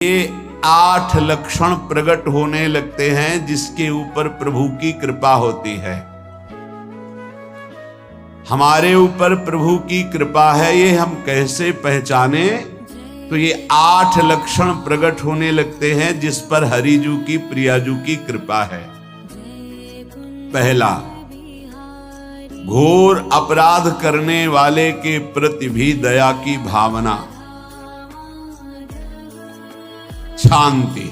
ये 8 लक्षण प्रकट होने लगते हैं जिसके ऊपर प्रभु की कृपा होती है। हमारे ऊपर प्रभु की कृपा है, ये हम कैसे पहचाने? तो ये 8 लक्षण प्रकट होने लगते हैं जिस पर हरिजू की प्रियाजू की कृपा है। पहला, घोर अपराध करने वाले के प्रति भी दया की भावना, शांति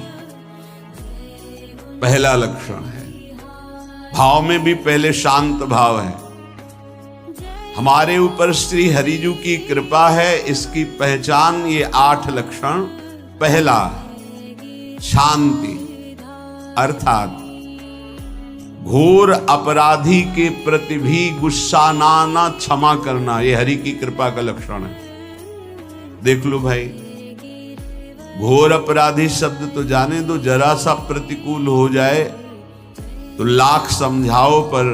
पहला लक्षण है। भाव में भी पहले शांत भाव है। हमारे ऊपर श्री हरिजू की कृपा है, इसकी पहचान ये 8 लक्षण। पहला, शांति, अर्थात घोर अपराधी के प्रति भी गुस्सा ना क्षमा करना, ये हरि की कृपा का लक्षण है। देख लो भाई, घोर अपराधी शब्द तो जाने दो, जरा सा प्रतिकूल हो जाए तो लाख समझाओ पर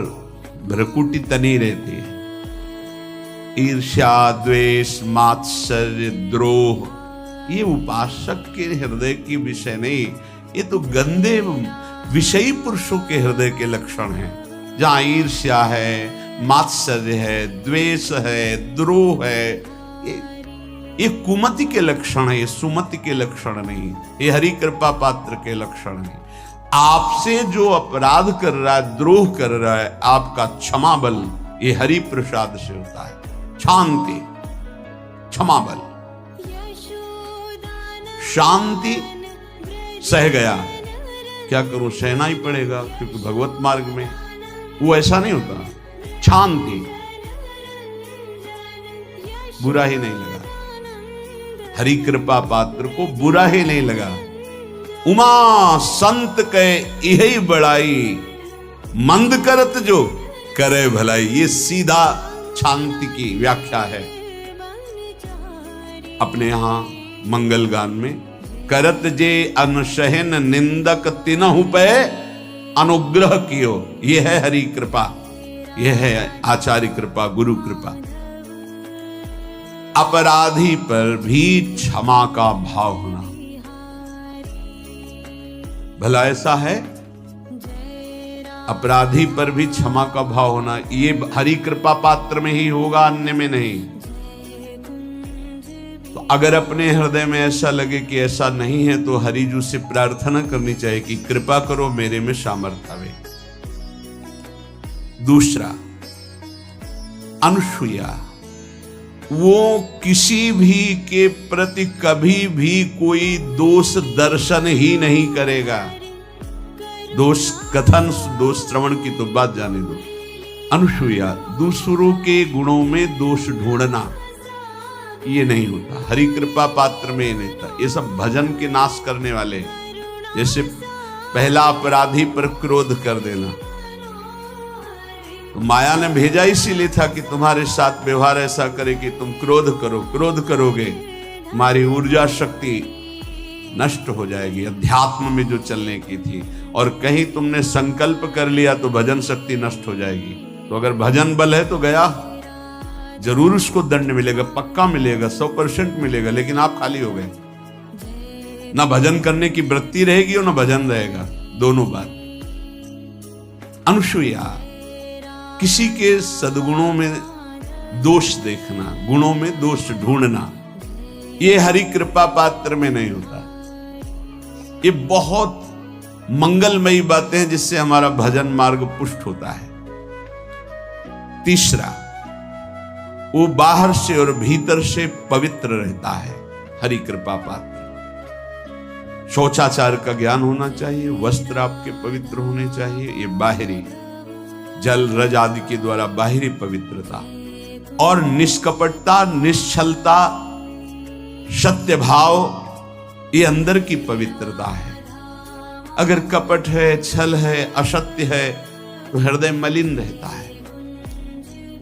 भ्रकुटी तनी रहती है। ईर्ष्या, द्वेष, मात्सर्य, द्रोह, ये उपासक के हृदय की विषय नहीं, ये तो गंदे विषयी पुरुषों के हृदय के लक्षण हैं। जहां ईर्ष्या है, मात्सर्य है, द्वेष है, द्रोह है, ये कुमति के लक्षण है, ये सुमति के लक्षण नहीं, ये हरि कृपा पात्र के लक्षण है। आपसे जो अपराध कर रहा है, द्रोह कर रहा है, आपका क्षमा बल ये हरि प्रसाद से होता है। शांति, क्षमा बल, शांति, सह गया, क्या करूं, सहना ही पड़ेगा क्योंकि भगवत मार्ग में वो ऐसा नहीं होता। शांति, बुरा ही नहीं लगा, हरि कृपा पात्र को बुरा ही नहीं लगा। उमा संत के यही बड़ाई, मंद करत जो करे भलाई, ये सीधा शांति की व्याख्या है। अपने यहां मंगल गान में, करत जे अनसहन निंदक तिनहु पे अनुग्रह कियो, ये है हरि कृपा, ये है आचार्य कृपा, गुरु कृपा। अपराधी पर भी क्षमा का भाव होना, भला ऐसा है? अपराधी पर भी क्षमा का भाव होना, ये हरि कृपा पात्र में ही होगा, अन्य में नहीं। तो अगर अपने हृदय में ऐसा लगे कि ऐसा नहीं है तो हरिजू से प्रार्थना करनी चाहिए कि कृपा करो, मेरे में सामर्थ्य आवे। दूसरा, अनुसूया, वो किसी भी के प्रति कभी भी कोई दोष दर्शन ही नहीं करेगा। दोष कथन, दोष श्रवण की तो बात जाने दो। अनुसूया, दूसरों के गुणों में दोष ढूंढना, ये नहीं होता। हरि कृपा पात्र में ये नहीं था। ये सब भजन के नाश करने वाले, जैसे पहला अपराधी पर क्रोध कर देना, तो माया ने भेजा इसीलिए था कि तुम्हारे साथ व्यवहार ऐसा करे कि तुम क्रोध करो, क्रोध करोगे तुम्हारी ऊर्जा शक्ति नष्ट हो जाएगी, अध्यात्म में जो चलने की थी। और कहीं तुमने संकल्प कर लिया तो भजन शक्ति नष्ट हो जाएगी। तो अगर भजन बल है तो गया, जरूर उसको दंड मिलेगा, पक्का मिलेगा, 100% मिलेगा, लेकिन आप खाली हो गए। ना भजन करने की वृत्ति रहेगी और ना भजन रहेगा, दोनों बात। अनुसूया, किसी के सद्गुणों में दोष देखना, गुणों में दोष ढूंढना, ये हरि कृपा पात्र में नहीं होता। ये बहुत मंगलमयी बातें हैं जिससे हमारा भजन मार्ग पुष्ट होता है। तीसरा, वो बाहर से और भीतर से पवित्र रहता है, हरि कृपा पात्र। शौचाचार का ज्ञान होना चाहिए, वस्त्र आपके पवित्र होने चाहिए, ये बाहरी जल रज आदि के द्वारा बाहरी पवित्रता। और निष्कपटता, निश्चलता, सत्य भाव, ये अंदर की पवित्रता है। अगर कपट है, छल है, असत्य है तो हृदय मलिन रहता है।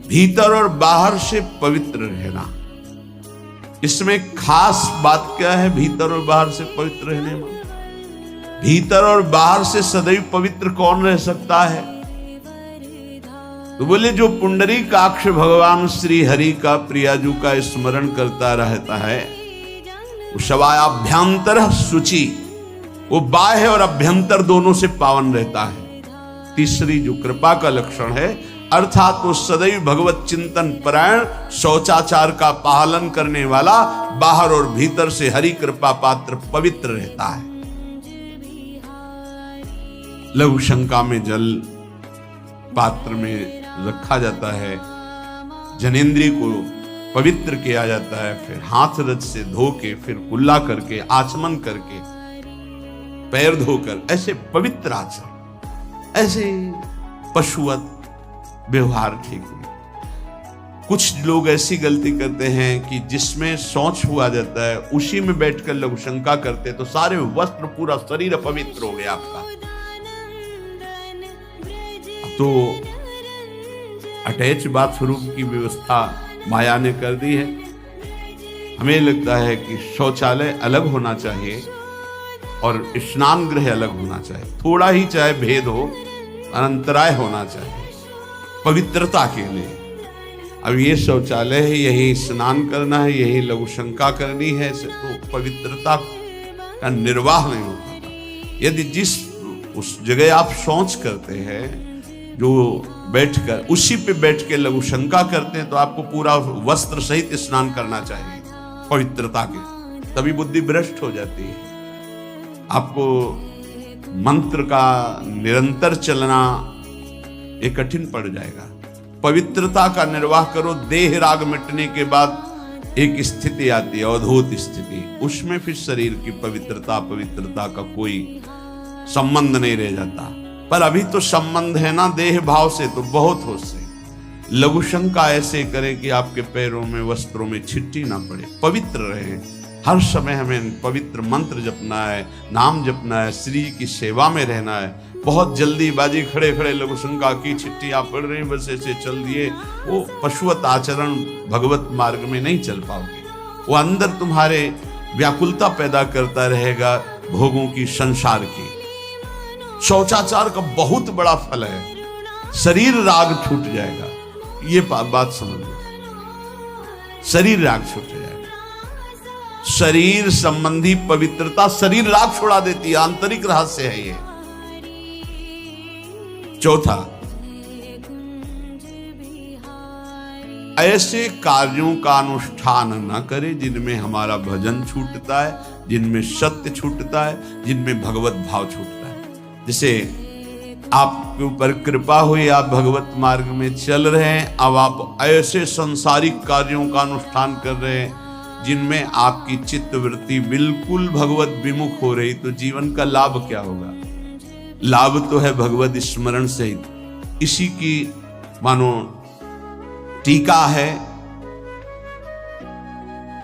भीतर और बाहर से पवित्र रहना, इसमें खास बात क्या है? भीतर और बाहर से पवित्र रहने में, भीतर और बाहर से सदैव पवित्र कौन रह सकता है? तो बोले जो पुंडरीकाक्ष भगवान श्री हरि का, प्रियाजू का स्मरण करता रहता है, शवायाभ्यंतर शुचि, वो बाह्य और अभ्यंतर दोनों से पावन रहता है। तीसरी जो कृपा का लक्षण है, अर्थात वो सदैव भगवत चिंतन परायण, शौचाचार का पालन करने वाला, बाहर और भीतर से हरि कृपा पात्र पवित्र रहता है। लघु शंका में जल पात्र में रखा जाता है, जनेंद्रिय को पवित्र किया जाता है, फिर हाथ रज से धो के, फिर कुल्ला करके, आचमन करके, पैर धोकर, ऐसे पवित्र आचरण, ऐसे पशुवत व्यवहार ठीक नहीं। कुछ लोग ऐसी गलती करते हैं कि जिसमें शौच हुआ जाता है उसी में बैठकर लघु शंका करते, तो सारे वस्त्र, पूरा शरीर अपवित्र हो गया आपका। तो अटैच बाथरूम की व्यवस्था माया ने कर दी है। हमें लगता है कि शौचालय अलग होना चाहिए और स्नान गृह अलग होना चाहिए, थोड़ा ही चाहे भेद हो, अंतराय होना चाहिए पवित्रता के लिए। अब ये शौचालय है, यही स्नान करना है, यही लघु शंका करनी है, तो पवित्रता का निर्वाह नहीं हो पाता। यदि जिस उस जगह आप शौच करते हैं, जो बैठकर उसी पे बैठ के लघु शंका करते हैं, तो आपको पूरा वस्त्र सहित स्नान करना चाहिए पवित्रता के, तभी बुद्धि भ्रष्ट हो जाती है। आपको मंत्र का निरंतर चलना ये कठिन पड़ जाएगा। पवित्रता का निर्वाह करो। देह राग मिटने के बाद एक स्थिति आती है, अवधूत स्थिति, उसमें फिर शरीर की पवित्रता का कोई संबंध नहीं रह जाता। पर अभी तो संबंध है ना देह भाव से, तो बहुत हो से लघु शंका ऐसे करें कि आपके पैरों में, वस्त्रों में छिट्टी ना पड़े, पवित्र रहे। हर समय हमें पवित्र मंत्र जपना है, नाम जपना है, श्री की सेवा में रहना है। बहुत जल्दीबाजी खड़े खड़े लघु शंका की, छिट्टियां पड़ रही, बस ऐसे चल दिए, वो पशुवत आचरण भगवत मार्ग में नहीं चल पाओगे। वो अंदर तुम्हारे व्याकुलता पैदा करता रहेगा, भोगों की, संसार की। शौचाचार का बहुत बड़ा फल है, शरीर राग छूट जाएगा। ये बात समझ लो, शरीर राग छूट जाएगा। शरीर संबंधी पवित्रता शरीर राग छोड़ा देती है, आंतरिक रहस्य है ये। चौथा, ऐसे कार्यों का अनुष्ठान न करें जिनमें हमारा भजन छूटता है, जिनमें सत्य छूटता है, जिनमें भगवत भाव छूटता है। जैसे आपके ऊपर कृपा हुई, आप भगवत मार्ग में चल रहे हैं, अब आप ऐसे सांसारिक कार्यों का अनुष्ठान कर रहे हैं जिनमें आपकी चित्तवृत्ति बिल्कुल भगवत विमुख हो रही, तो जीवन का लाभ क्या होगा? लाभ तो है भगवत स्मरण सहित। इसी की मानो टीका है,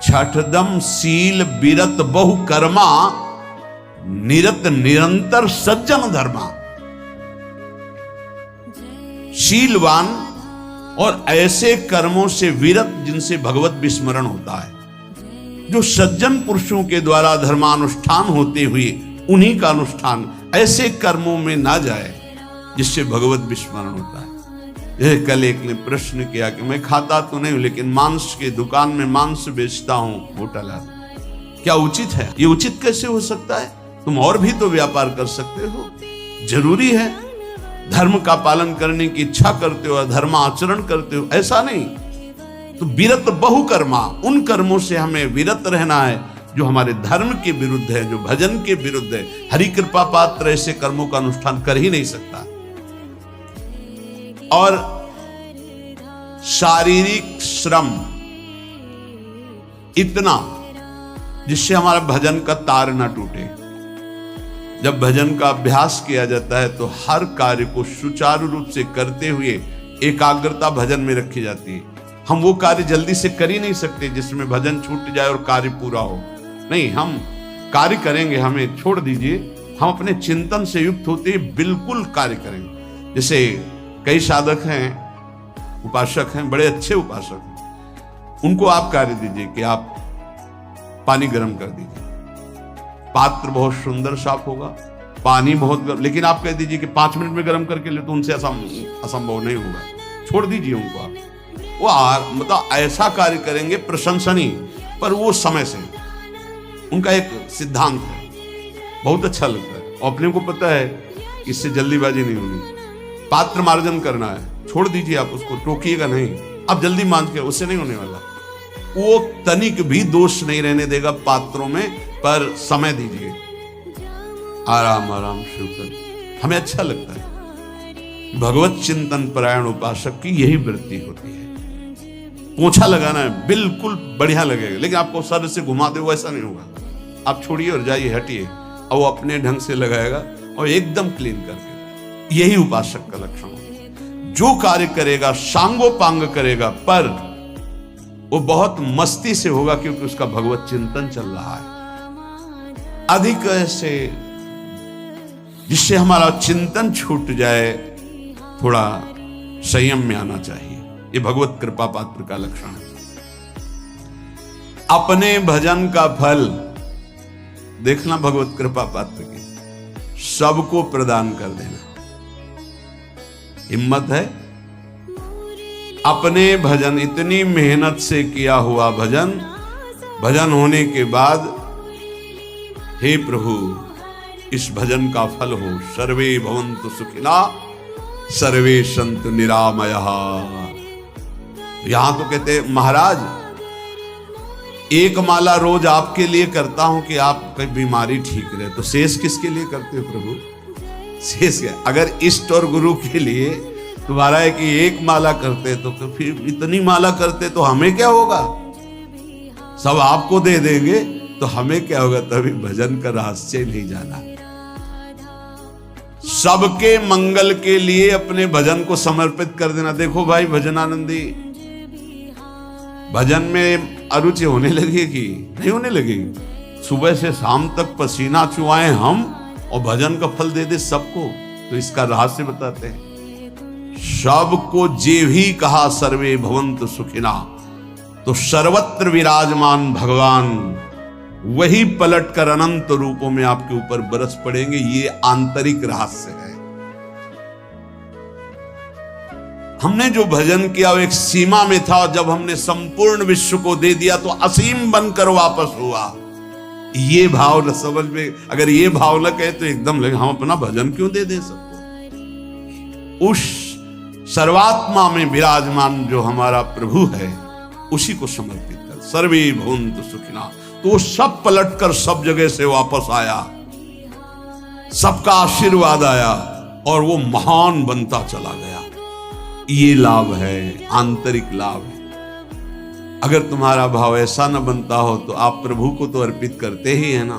छठदम शील बिरत बहु कर्मा, निरत निरंतर सज्जन धर्मा। शीलवान और ऐसे कर्मों से विरत जिनसे भगवत विस्मरण होता है, जो सज्जन पुरुषों के द्वारा धर्मानुष्ठान होते हुए उन्हीं का अनुष्ठान, ऐसे कर्मों में ना जाए जिससे भगवत विस्मरण होता है। यह कल एक ने प्रश्न किया कि मैं खाता तो नहीं हूं, लेकिन मांस के दुकान में मांस बेचता हूं, होटल है, क्या उचित है? ये उचित कैसे हो सकता है? तुम और भी तो व्यापार कर सकते हो। जरूरी है धर्म का पालन करने की इच्छा करते हो, धर्म आचरण करते हो, ऐसा नहीं। तो विरत बहु कर्मा, उन कर्मों से हमें विरत रहना है जो हमारे धर्म के विरुद्ध है, जो भजन के विरुद्ध है। हरि कृपा पात्र ऐसे कर्मों का अनुष्ठान कर ही नहीं सकता। और शारीरिक श्रम इतना जिससे हमारा भजन का तार ना टूटे। जब भजन का अभ्यास किया जाता है तो हर कार्य को सुचारू रूप से करते हुए एकाग्रता भजन में रखी जाती है। हम वो कार्य जल्दी से कर ही नहीं सकते जिसमें भजन छूट जाए और कार्य पूरा हो। नहीं, हम कार्य करेंगे, हमें छोड़ दीजिए, हम अपने चिंतन से युक्त होते ही बिल्कुल कार्य करेंगे। जैसे कई साधक हैं, उपासक हैं, बड़े अच्छे उपासक हैं, उनको आप कार्य दीजिए कि आप पानी गर्म कर दीजिए, पात्र बहुत सुंदर साफ होगा, पानी बहुत गर्म, लेकिन आप कह दीजिए कि 5 मिनट में गर्म करके ले, तो उनसे असंभव नहीं होगा। छोड़ दीजिए उनको आप, वो मतलब ऐसा कार्य करेंगे प्रशंसनीय, पर वो समय से। उनका एक सिद्धांत है, बहुत अच्छा लगता है। और अपने को पता है कि इससे जल्दीबाजी नहीं होनी, पात्र मार्जन करना है, छोड़ दीजिए, आप उसको टोकिएगा नहीं, आप जल्दी मान के, उससे नहीं होने वाला। वो तनिक भी दोष नहीं रहने देगा पात्रों में, पर समय दीजिए, आराम आराम शुरू। हमें अच्छा लगता है, भगवत चिंतन परायण उपासक की यही वृत्ति होती है। पोछा लगाना है, बिल्कुल बढ़िया लगेगा, लेकिन आपको सर से घुमा दे वैसा नहीं होगा। आप छोड़िए और जाइए, हटिए, और वो अपने ढंग से लगाएगा और एकदम क्लीन करके। यही उपासक का लक्षण है। जो कार्य करेगा सांगोपांग करेगा, पर वो बहुत मस्ती से होगा, क्योंकि उसका भगवत चिंतन चल रहा है। अधिक ऐसे जिससे हमारा चिंतन छूट जाए, थोड़ा संयम में आना चाहिए। ये भगवत कृपा पात्र का लक्षण है। अपने भजन का फल देखना, भगवत कृपा पात्र की सबको प्रदान कर देना। हिम्मत है? अपने भजन, इतनी मेहनत से किया हुआ भजन, भजन होने के बाद, हे प्रभु इस भजन का फल हो, सर्वे भवन्तु सुखिना सर्वे सन्तु निरामयः। यहां तो कहते महाराज, एक माला रोज आपके लिए करता हूं कि आपकी बीमारी ठीक रहे, तो शेष किसके लिए करते हो प्रभु? शेष क्या? अगर इष्ट और गुरु के लिए तुम्हारा है कि एक माला करते, तो फिर इतनी माला करते तो हमें क्या होगा? सब आपको दे देंगे तो हमें क्या होगा? तभी भजन का रहस्य नहीं जाना। सबके मंगल के लिए अपने भजन को समर्पित कर देना। देखो भाई भजनानंदी, भजन में अरुचि होने लगेगी? नहीं होने लगेगी। सुबह से शाम तक पसीना चुआए हम, और भजन का फल दे दे सबको। तो इसका रहस्य बताते हैं। सबको जे भी कहा सर्वे भवन्तु सुखिना, तो सर्वत्र विराजमान भगवान वही पलटकर अनंत रूपों में आपके ऊपर बरस पड़ेंगे। ये आंतरिक रहस्य है। हमने जो भजन किया वो एक सीमा में था, जब हमने संपूर्ण विश्व को दे दिया तो असीम बनकर वापस हुआ। ये भाव न समझ में, अगर ये भाव न कहे तो एकदम लगे हम अपना भजन क्यों दे दें सबको। उस सर्वात्मा में विराजमान जो हमारा प्रभु है, उसी को समर्पित कर। सर्वे भवन्तु सुखिना, तो सब पलटकर सब जगह से वापस आया, सबका आशीर्वाद आया, और वो महान बनता चला गया। ये लाभ है, आंतरिक लाभ है। अगर तुम्हारा भाव ऐसा न बनता हो तो आप प्रभु को तो अर्पित करते ही है ना,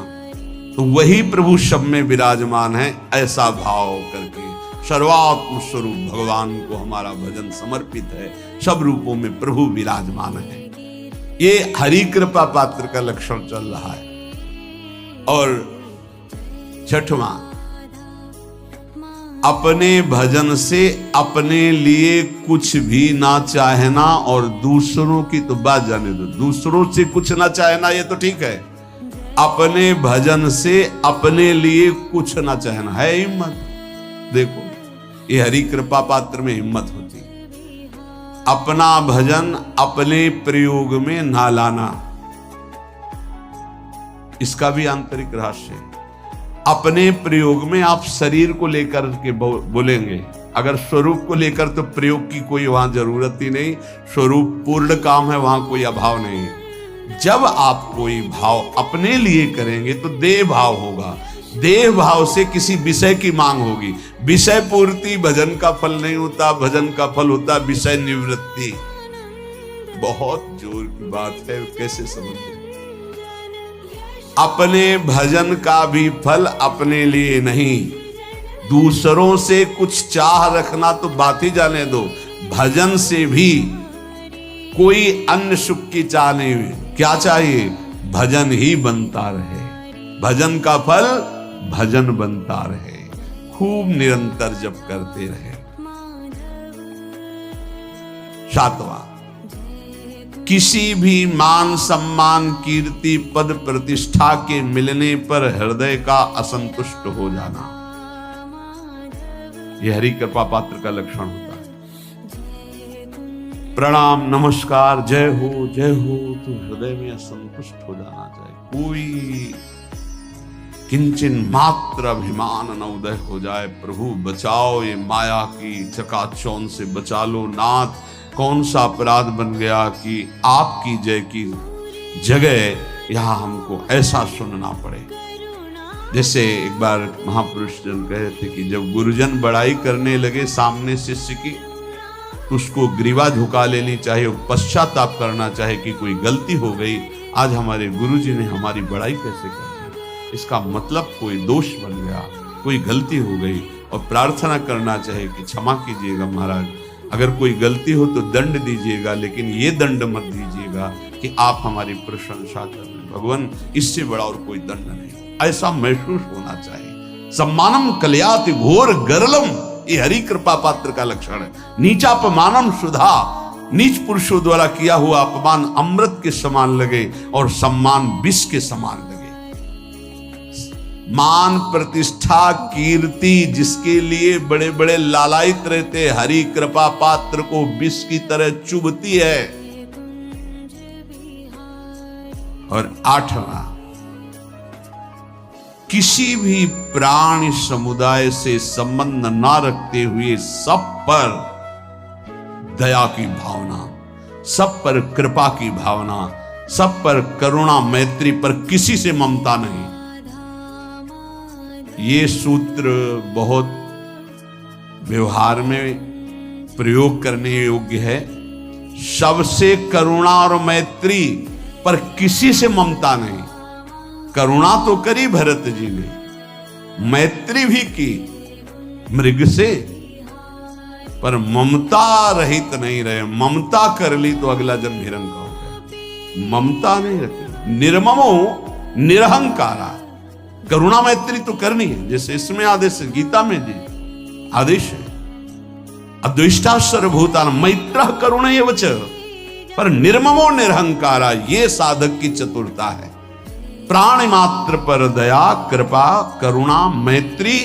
तो वही प्रभु सब में विराजमान है। ऐसा भाव करके सर्वात्म स्वरूप भगवान को हमारा भजन समर्पित है। सब रूपों में प्रभु विराजमान है। ये हरि कृपा पात्र का लक्षण चल रहा है। और छठवां, अपने भजन से अपने लिए कुछ भी ना चाहना, और दूसरों की तो बात जाने दो, दूसरों से कुछ ना चाहना ये तो ठीक है। अपने भजन से अपने लिए कुछ ना चाहना है हिम्मत। देखो ये हरि कृपा पात्र में हिम्मत होती है। अपना भजन अपने प्रयोग में ना लाना, इसका भी आंतरिक रहस्य है। अपने प्रयोग में आप शरीर को लेकर के बोलेंगे, अगर स्वरूप को लेकर तो प्रयोग की कोई वहां जरूरत ही नहीं। स्वरूप पूर्ण काम है, वहां कोई अभाव नहीं। जब आप कोई भाव अपने लिए करेंगे तो देह भाव होगा। देह भाव से किसी विषय की मांग होगी। विषय पूर्ति भजन का फल नहीं होता, भजन का फल होता विषय निवृत्ति। बहुत जोर की बात है, कैसे समझे? अपने भजन का भी फल अपने लिए नहीं, दूसरों से कुछ चाह रखना तो बात ही जाने दो। भजन से भी कोई अन्य सुख की चाह नहीं हुई। क्या चाहिए? भजन ही बनता रहे, भजन का फल भजन बनता रहे, खूब निरंतर जप करते रहे। सातवां, किसी भी मान सम्मान कीर्ति पद प्रतिष्ठा के मिलने पर हृदय का असंतुष्ट हो जाना, यह हरि कृपा पात्र का लक्षण होता है। प्रणाम नमस्कार जय हो तो हृदय में असंतुष्ट हो जाना चाहिए। कोई किंचन मात्र अभिमान न उदय हो जाए। प्रभु बचाओ, ये माया की चकाचौंध से बचा लो नाथ। कौन सा अपराध बन गया कि आपकी जय की जगह यहां हमको ऐसा सुनना पड़े। जैसे एक बार महापुरुष जन कहे थे कि जब गुरुजन बड़ाई करने लगे सामने शिष्य की, तो उसको ग्रीवा झुका लेनी चाहिए, पश्चाताप करना चाहिए कि कोई गलती हो गई, आज हमारे गुरुजी ने हमारी बड़ाई कैसे कर दी, इसका मतलब कोई दोष बन गया, कोई गलती हो गई, और प्रार्थना करना चाहिए कि क्षमा कीजिएगा महाराज, अगर कोई गलती हो तो दंड दीजिएगा, लेकिन ये दंड मत दीजिएगा कि आप हमारी प्रशंसा कर रहे हैं। भगवान, इससे बड़ा और कोई दंड नहीं, ऐसा महसूस होना चाहिए। सम्मानम कलयाति घोर गरलम, ये हरि कृपा पात्र का लक्षण है। नीचापमानम सुधा, नीच पुरुषों द्वारा किया हुआ अपमान अमृत के समान लगे और सम्मान विष के समान लगे। मान प्रतिष्ठा कीर्ति जिसके लिए बड़े बड़े लालायित रहते, हरि कृपा पात्र को विष की तरह चुभती है। और 8वां, किसी भी प्राणी समुदाय से संबंध ना रखते हुए सब पर दया की भावना, सब पर कृपा की भावना, सब पर करुणा मैत्री, पर किसी से ममता नहीं। ये सूत्र बहुत व्यवहार में प्रयोग करने योग्य है। सबसे करुणा और मैत्री, पर किसी से ममता नहीं। करुणा तो करी भरत जी ने, मैत्री भी की मृग से, पर ममता रहित नहीं रहे। ममता कर ली तो अगला जन्म हिरण का हो गया। ममता नहीं रखी। निर्ममो निरहंकारा, करुणा मैत्री तो करनी है, जैसे इसमें आदेश है, गीता में जी आदेश है, अद्वेष्टा सर्वभूतानां मैत्रः करुणैव च, पर निर्ममो निरहंकारा, ये साधक की चतुरता है। प्राणी मात्र पर दया कृपा करुणा मैत्री,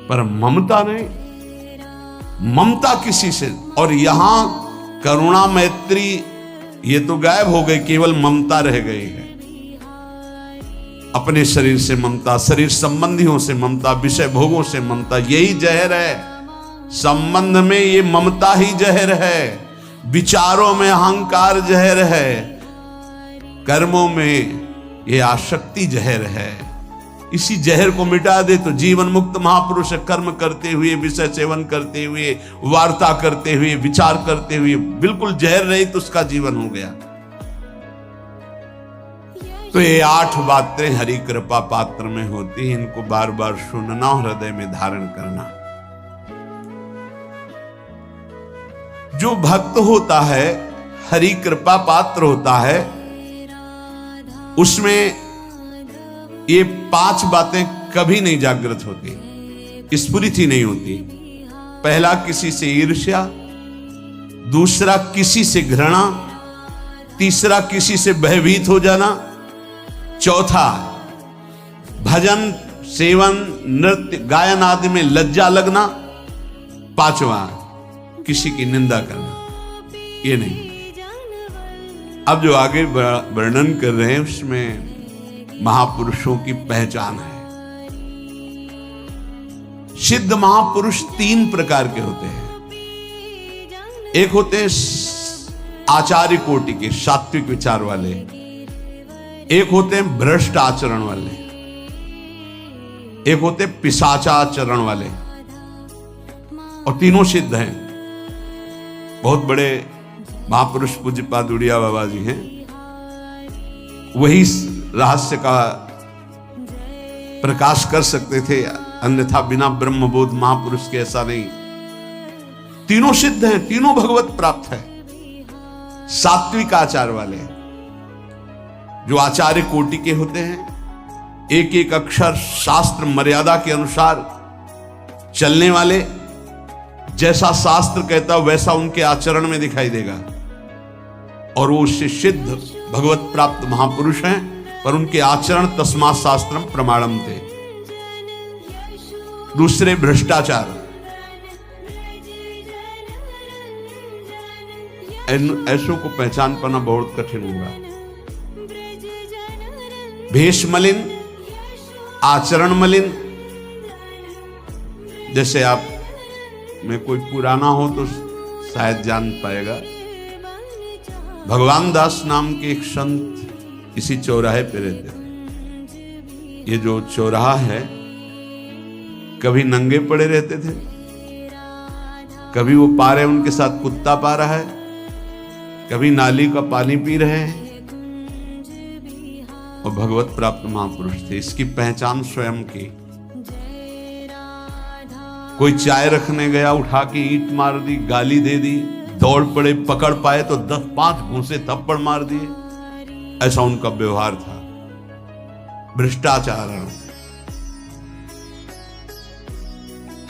पर ममता नहीं। ममता किसी से, और यहां करुणा मैत्री ये तो गायब हो गई, केवल ममता रह गई है। अपने शरीर से ममता, शरीर संबंधियों से ममता, विषय भोगों से ममता, यही जहर है। संबंध में ये ममता ही जहर है, विचारों में अहंकार जहर है, कर्मों में ये आसक्ति जहर है। इसी जहर को मिटा दे तो जीवन मुक्त महापुरुष कर्म करते हुए, विषय सेवन करते हुए, वार्ता करते हुए, विचार करते हुए, बिल्कुल जहर रही तो उसका जीवन हो गया। तो ये 8 बातें हरि कृपा पात्र में होती हैं, इनको बार बार सुनना और हृदय में धारण करना। जो भक्त होता है, हरि कृपा पात्र होता है, उसमें ये 5 बातें कभी नहीं जागृत होती, स्फुरित ही नहीं होती। पहला, किसी से ईर्ष्या, दूसरा किसी से घृणा, तीसरा किसी से भयभीत हो जाना, चौथा भजन सेवन नृत्य गायन आदि में लज्जा लगना, 5वां किसी की निंदा करना। ये नहीं। अब जो आगे वर्णन कर रहे हैं उसमें महापुरुषों की पहचान है। सिद्ध महापुरुष 3 प्रकार के होते हैं। एक होते हैं आचार्य कोटि के, सात्विक विचार वाले, एक होते हैं भ्रष्ट आचरण वाले, एक होते पिशाचाचरण वाले, और तीनों सिद्ध हैं। बहुत बड़े महापुरुष पूज्यपाद उड़िया बाबा जी हैं, वही रहस्य का प्रकाश कर सकते थे, अन्यथा बिना ब्रह्मबोध महापुरुष के ऐसा नहीं। तीनों सिद्ध हैं, तीनों भगवत प्राप्त है। सात्विक आचार वाले जो आचार्य कोटि के होते हैं, एक एक अक्षर शास्त्र मर्यादा के अनुसार चलने वाले, जैसा शास्त्र कहता वैसा उनके आचरण में दिखाई देगा, और वो उससे सिद्ध भगवत प्राप्त महापुरुष हैं, पर उनके आचरण तस्मात् शास्त्रम प्रमाणम थे। दूसरे भ्रष्टाचार, ऐसों को पहचान पाना बहुत कठिन होगा। भेष मलिन, आचरण मलिन। जैसे आप में कोई पुराना हो तो शायद जान पाएगा, भगवान दास नाम के एक संत इसी चौराहे पे रहते थे। ये जो चौराहा है, कभी नंगे पड़े रहते थे, कभी वो पा रहे उनके साथ कुत्ता पा रहा है, कभी नाली का पानी पी रहे हैं, और भगवत प्राप्त महापुरुष थे। इसकी पहचान स्वयं की। कोई चाय रखने गया, उठा के ईंट मार दी, गाली दे दी, दौड़ पड़े, पकड़ पाए तो 10-5 घूंसे थप्पड़ मार दिए। ऐसा उनका व्यवहार था। भ्रष्टाचार।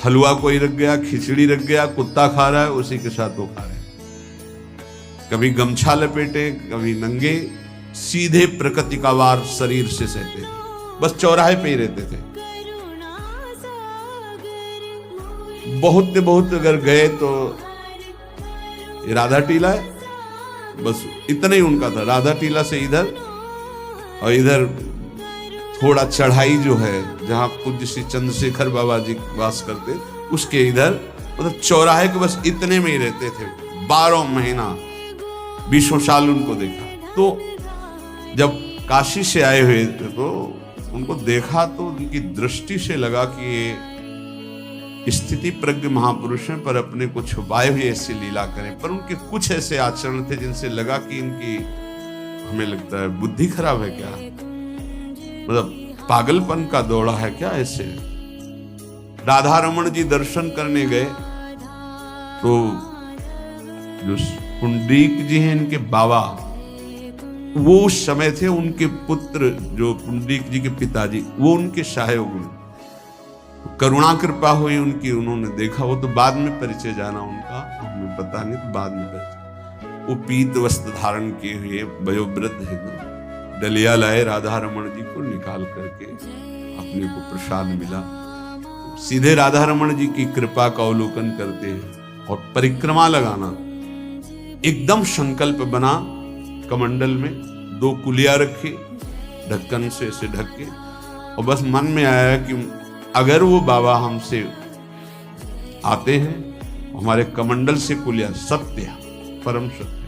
हलवा कोई रख गया, खिचड़ी रख गया, कुत्ता खा रहा है, उसी के साथ वो खा रहे हैं। कभी गमछा लपेटे, कभी नंगे, सीधे प्रकृति का वार शरीर से सहते थे। बस चौराहे पे ही रहते थे। बहुत अगर गए तो ये राधा टीला है, बस इतना ही उनका था। राधा टीला से इधर, और इधर थोड़ा चढ़ाई जो है जहां पूज्य श्री चंद्रशेखर बाबा जी वास करते, उसके इधर मतलब चौराहे के बस इतने में ही रहते थे। 12 महीना 20 साल उनको देखा। तो जब काशी से आए हुए थे तो उनको देखा तो उनकी दृष्टि से लगा कि ये स्थिति प्रज्ञ महापुरुष हैं, पर अपने को छुपाए हुए ऐसी लीला करें। पर उनके कुछ ऐसे आचरण थे जिनसे लगा कि इनकी, हमें लगता है, बुद्धि खराब है क्या, मतलब पागलपन का दौड़ा है क्या। ऐसे राधा रमण जी दर्शन करने गए तो जो पुंडरीक जी हैं इनके बाबा, वो उस समय थे, उनके पुत्र जो पुंडरीक जी के पिताजी, वो उनके सहायोग हुए। करुणा कृपा हुई उनकी, उन्होंने देखा। वो तो बाद में परिचय जाना उनका, हमें पता नहीं, तो बाद में परिचय। वो पीत वस्त्र धारण किए हुए वयोवृद्ध है, डलिया लाए, राधा रमण जी को निकाल करके अपने को प्रसाद मिला। सीधे राधा रमण जी की कृपा का अवलोकन करते हैं और परिक्रमा लगाना। एकदम संकल्प बना, कमंडल में 2 कुलिया रखी, ढक्कन से ऐसे ढक के, और बस मन में आया कि अगर वो बाबा हमसे आते हैं, हमारे कमंडल से कुलिया, सत्य परम सत्य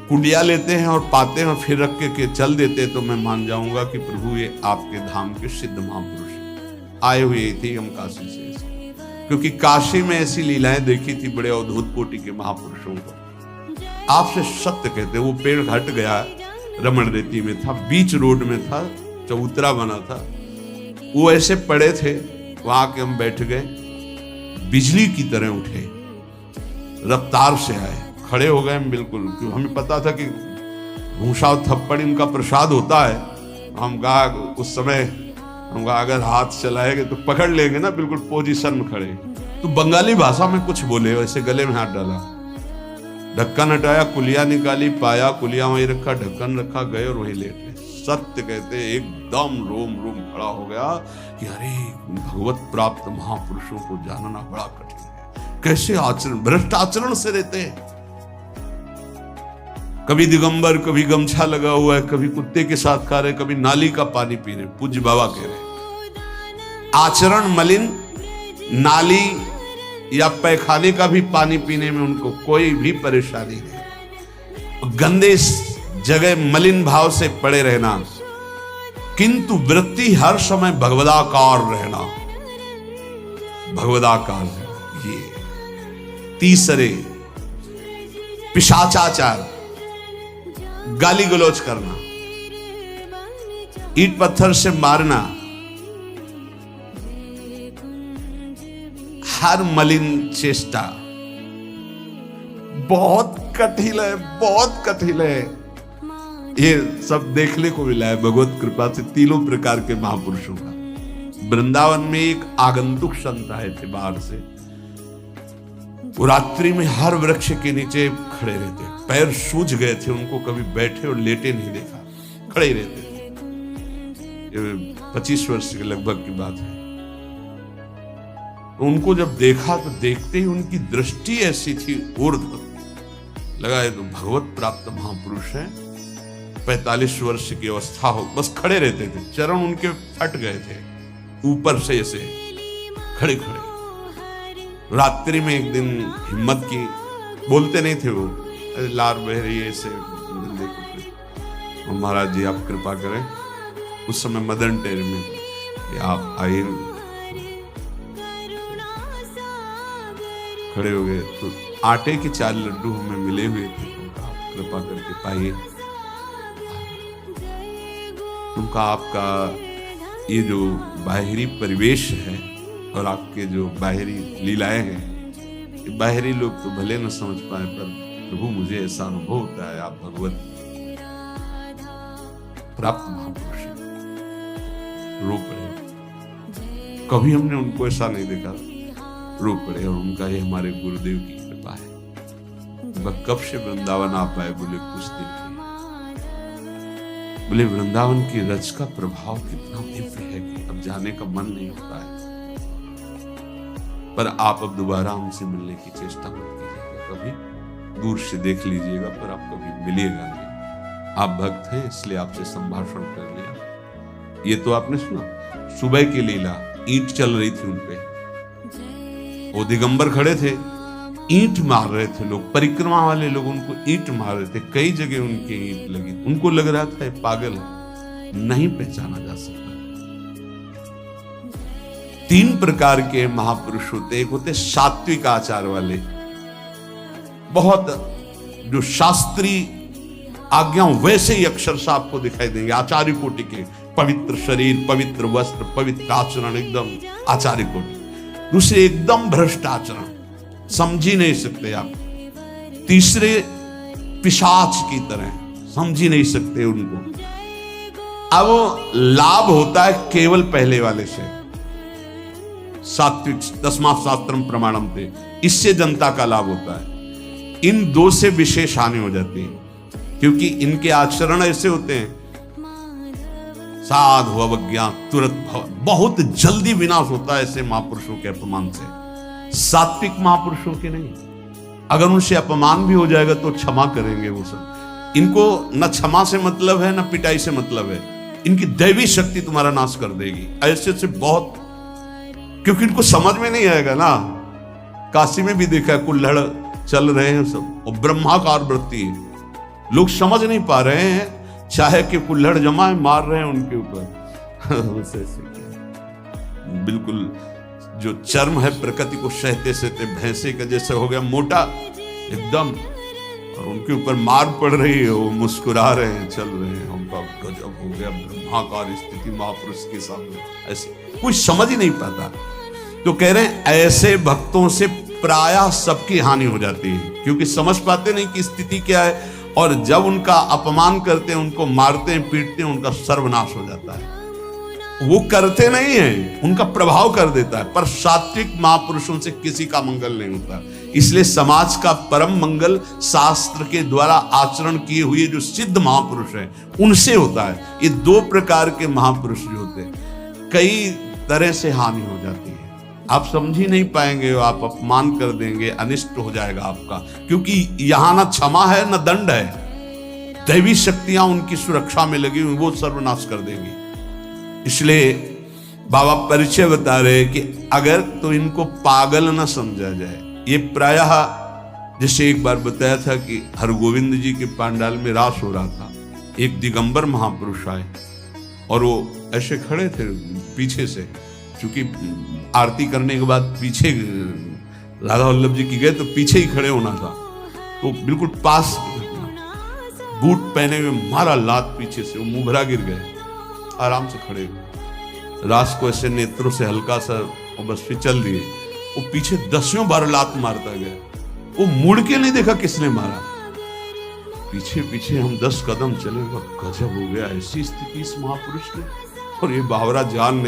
कुलिया लेते हैं और पाते हैं और फिर रख के चल देते, तो मैं मान जाऊंगा कि प्रभु ये आपके धाम के सिद्ध महापुरुष आए हुए थे हम काशी से। क्योंकि काशी में ऐसी लीलाएं देखी थी बड़े अद्भुत कोटि के महापुरुषों को। आपसे सत्य कहते, वो पेड़ हट गया, रमण रेती में था, बीच रोड में था, चबूतरा बना था, वो ऐसे पड़े थे, वहां के हम बैठ गए, बिजली की तरह उठे, रफ्तार से आए, खड़े हो गए हम बिल्कुल। क्यों, हमें पता था कि घूंसा और थप्पड़ इनका प्रसाद होता है। हम कहा उस समय, हम कहा अगर हाथ चलाएंगे तो पकड़ लेंगे ना, बिल्कुल पोजीशन में खड़े। तो बंगाली भाषा में कुछ बोले, वैसे गले में हाथ डाला, ढक्कन हटाया, कुलिया निकाली, पाया, कुलिया वहीं रखा, ढक्कन रखा, गए और वहीं लेटे। सत्य कहते एकदम रोम रोम खड़ा हो गया कि अरे भगवत प्राप्त महापुरुषों को जानना बड़ा कठिन है। कैसे आचरण, भ्रष्ट आचरण से रहते हैं। कभी दिगंबर, कभी गमछा लगा हुआ है, कभी कुत्ते के साथ खा रहे, कभी नाली का पानी पी रहे। पूज्य बाबा कह रहे आचरण मलिन, नाली या पैखाने का भी पानी पीने में उनको कोई भी परेशानी नहीं। गंदे जगह मलिन भाव से पड़े रहना, किंतु वृत्ति हर समय भगवदाकार रहना, भगवदाकार रहना। ये तीसरे, पिशाचाचार, गाली गलौज करना, ईंट पत्थर से मारना, हर मलिन चेष्टा बहुत कठिन है, बहुत कठिन है। ये सब देखने को मिला है भगवत कृपा से तीनों प्रकार के महापुरुषों का। वृंदावन में एक आगंतुक संत आए थे बाहर से, वो रात्रि में हर वृक्ष के नीचे खड़े रहते, पैर सूज गए थे, उनको कभी बैठे और लेटे नहीं देखा, खड़े रहते थे। 25 वर्ष के लगभग की बात है। उनको जब देखा तो देखते ही उनकी दृष्टि ऐसी थी ऊर्ध्व, लगा ये तो भगवत प्राप्त महापुरुष है। 45 वर्ष की अवस्था हो, बस खड़े रहते थे, चरण उनके फट गए थे ऊपर से ऐसे खड़े खड़े। रात्रि में एक दिन हिम्मत की, बोलते नहीं थे वो, लार बह रही है ऐसे, महाराज जी आप कृपा करें। उस समय मदन टेर में आप आइए, खड़े हो गए तो आटे के 4 लड्डू हमें मिले हुए थे, तो आप कृपा करके पाइए। उनका आपका ये जो बाहरी परिवेश है और आपके जो बाहरी लीलाएं हैं, बाहरी लोग तो भले न समझ पाए, पर प्रभु मुझे ऐसा अनुभव होता है आप भगवत प्राप्त महापुरुष रो पड़े। कभी हमने उनको ऐसा नहीं देखा, रो पड़े। और उनका ये हमारे गुरुदेव की कृपा है। वह कब से वृंदावन आ पाए, बोले कुछ दिन के। बोले वृंदावन की रच का प्रभाव कितना दिव्य है कि अब जाने का मन नहीं होता है। पर आप अब दोबारा हमसे मिलने की चेष्टा मत कीजिएगा, कभी दूर से देख लीजिएगा, पर आप कभी मिलिएगा नहीं। आप भक्त हैं इसलिए आपसे संभाषण कर लिया। ये तो आपने सुना सुबह की लीला, ईंट चल रही थी उनपे, वो दिगंबर खड़े थे, ईंट मार रहे थे लोग, परिक्रमा वाले लोग उनको ईंट मार रहे थे, कई जगह उनके ईंट लगी। उनको लग रहा था पागल है, नहीं पहचाना जा सकता। 3 प्रकार के महापुरुष होते, एक होते सात्विक आचार वाले, बहुत जो शास्त्रीय आज्ञाओं वैसे ही अक्षरशः आपको दिखाई देंगे, आचार्य कोटि के, पवित्र शरीर, पवित्र वस्त्र, पवित्र आचरण, एकदम आचार्य कोटि। दूसरे एकदम भ्रष्ट आचरण, समझ ही नहीं सकते आप। तीसरे पिशाच की तरह, समझ ही नहीं सकते उनको। अब लाभ होता है केवल पहले वाले से, सात्विक, तस्मात् शास्त्रम प्रमाणम थे, इससे जनता का लाभ होता है। इन 2 से विशेष हानि हो जाती है, क्योंकि इनके आचरण ऐसे होते हैं, साधु अवज्ञा तुरंत, बहुत जल्दी विनाश होता है ऐसे महापुरुषों के अपमान से। सात्विक महापुरुषों के नहीं, अगर उनसे अपमान भी हो जाएगा तो क्षमा करेंगे वो सब। इनको न क्षमा से मतलब है, न पिटाई से मतलब है, इनकी दैवी शक्ति तुम्हारा नाश कर देगी। ऐसे से बहुत, क्योंकि इनको समझ में नहीं आएगा ना। काशी में भी देखा है, कुल्हड़ चल रहे हैं सब, और ब्रह्माकार वृत्ति है, लोग समझ नहीं पा रहे हैं, चाहे कि कुल्हड़ जमा है, मार रहे हैं उनके ऊपर। बिल्कुल जो चर्म है प्रकृति को सहते सहते भैंसे का जैसे हो गया मोटा एकदम, और उनके ऊपर मार पड़ रही है, वो मुस्कुरा रहे हैं, चल रहे हैं। उनका गजब हो गया, ब्रह्माकार स्थिति महापुरुष के सामने, ऐसे कोई समझ ही नहीं पाता। तो कह रहे हैं ऐसे भक्तों से प्रायः सबकी हानि हो जाती है, क्योंकि समझ पाते नहीं कि स्थिति क्या है, और जब उनका अपमान करते हैं, उनको मारते हैं, पीटते हैं, उनका सर्वनाश हो जाता है। वो करते नहीं है, उनका प्रभाव कर देता है, पर सात्विक महापुरुषों से किसी का मंगल नहीं होता। इसलिए समाज का परम मंगल शास्त्र के द्वारा आचरण किए हुए जो सिद्ध महापुरुष हैं उनसे होता है। ये 2 प्रकार के महापुरुष जो होते हैं, कई तरह से हानि हो जाती है, आप समझ ही नहीं पाएंगे, आप अपमान कर देंगे, अनिष्ट हो जाएगा आपका, क्योंकि यहां ना क्षमा है न दंड है, दैवी शक्तियां उनकी सुरक्षा में लगी हुई, वो सर्वनाश कर देंगी। इसलिए बाबा परिचय बता रहे कि अगर तो इनको पागल न समझा जाए। ये प्रायः जैसे एक बार बताया था कि हरगोविंद जी के पांडाल में रास हो रहा था, एक दिगंबर महापुरुष आए और वो ऐसे खड़े थे पीछे से, क्योंकि आरती करने के बाद पीछे राधा वल्लभ जी की गए तो पीछे ही खड़े होना था, तो बिल्कुल पास बूट पहने हुए मारा लात पीछे से, वो मुंह भरा गिर गए, आराम से खड़े हुए, रास को ऐसे नेत्रों से हल्का सा और बस फिचल दिए। वो पीछे 10 बार लात मारता गया, वो मुड़ के नहीं देखा किसने मारा, पीछे पीछे हम 10 कदम चले, गजब हो गया, ऐसी स्थिति इस महापुरुष की। और ये बावरा जान नहीं